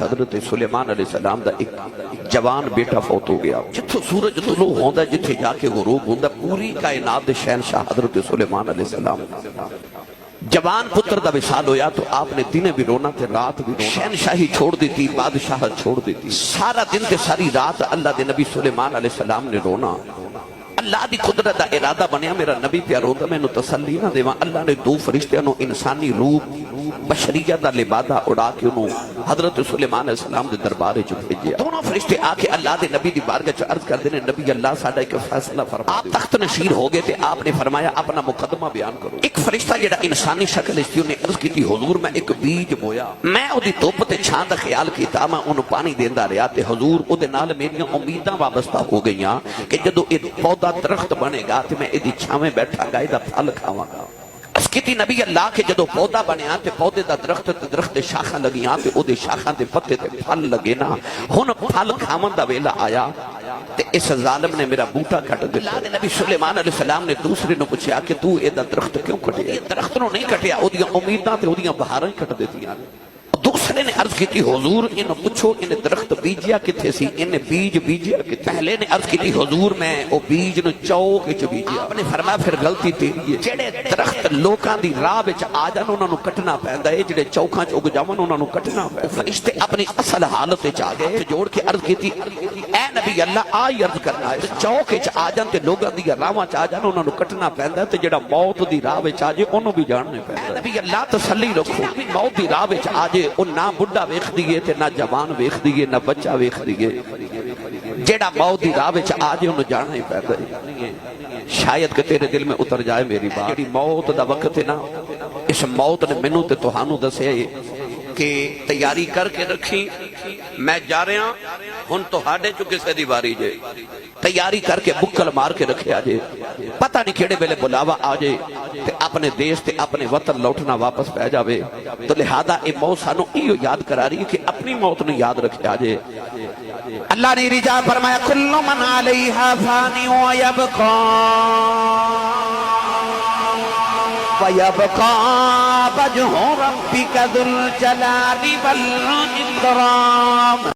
حضرت سلیمان علیہ السلام دا ایک جوان بیٹا فوت ہو گیا. جتھوں سورج طلوع ہوندا جتھے جا کے غروب ہوندا پوری کائنات دے شہنشاہ حضرت سلیمان علیہ السلام جوان پتر دا وصال ہویا تو آپ نے دن بھی رونا تے رات بھی رونا. شہنشاہی چھوڑ دیتی، بادشاہت چھوڑ دیتی. سارا دن تے ساری رات اللہ دے نبی سلیمان علیہ السلام نے رونا. اللہ دی قدرت دا ارادہ بنیا میرا نبی پیا روندا مینوں تسلی نہ دیواں. اللہ نے دو فرشتیاں نو انسانی روح بشریت دا لبادہ اڑا کے انہوں حضرت سلیمان علیہ السلام دے دربار وچ بھیجیا. دونوں فرشتے آ کے اللہ دے نبی دی بارگاہ وچ عرض کردے نے نبی اللہ ساڈا ایک فیصلہ فرما. آپ تخت نشین ہو گئے تے آپ نے فرمایا اپنا مقدمہ بیان کرو. ایک فرشتہ جڑا انسانی شکل اس نے عرض کی حضور میں ایک بیج بویا، میں اودی دھوپ تے چھاں دا خیال کیتا، میں اونوں پانی دیندا رہیا تے حضور اودے نال میریاں امیداں وابستہ ہو گئیاں کہ جدوں اے پودا درخت بنے گا تے میں ایدی چھاویں بیٹھا گا، ایدا پھل کھاواں گا. کتی نبی اللہ کے جدو پودا بنیا تے پودے دا درخت دے شاخاں لگیاں تے او دے شاخاں دے پتے تے پھل لگے نا. ہن پھل کھاون دا ویلا آیا تے اس ظالم نے میرا بوٹا کٹ دتا. اللہ دے نبی سلیمان علیہ السلام نے دوسرے نو پوچھا کہ تو اے دا درخت کیوں کٹیا؟ درخت نو نہیں کٹیا، اودیاں امیداں تے اودیاں بہاراں ہی کٹ دتیاں. دوسرے نے عرض کی حضور انہوں پوچھو انہیں درخت بیجیا کتھے سی؟ انہیں بیج بیجیا کتھے؟ پہلے نے عرض کی حضور میں او بیج نو چوک وچ بیجیا. آپ نے فرمایا پھر غلطی تیری ہے. جڑے درخت لوکاں دی راہ وچ آ جان انہاں نو کٹنا پیندا ہے، جڑے چوکاں وچ اگ جاون انہاں نو کٹنا پیندا. فرشتے اپنی اصل حالت وچ آ گئے، جوڑ کے عرض کی اے نبی اللہ آئی عرض کرنا ہے چوک وچ آ جان تے لوکاں دی راہاں وچ آ جان انہاں نو کٹنا پیندا تے جڑا موت دی راہ وچ آ جے انہوں بھی جاننے پیندا. اے نبی اللہ تسلی رکھو، موت دی راہ وچ آ جے او نہ بڈھا ویکھ دیئے تے نہ جوان ویکھ دیئے نہ بچہ ویکھ دیئے. جیڑا موت دی راہ وچ آ جے انہوں جانا ہی پیدا ہے. شاید کہ تیرے دل میں اتر جائے میری بات. جیڑی موت دا وقت ہے نا، اس موت نے مینوں تے تہانوں دسیا کہ تیاری کر کے رکھی، میں جا رہا ہن تہاڈے چوں کسے دی واری جے. تیاری کر کے بکل مار کے رکھے آجے، پتہ نہیں کیڑے ویلے بلاوا آجے تے اپنے دیش تے اپنے وطن لوٹنا واپس پہ جاوے. تو لہذا اے موت سانو ایو یاد کرا رہی ہے کہ اپنی موت نے یاد رکھے آجے. اللہ نے رجا فرمایا کل من علیہا فانی ویبقا ویبقا وجہ ربک ذو الجلال والاکرام.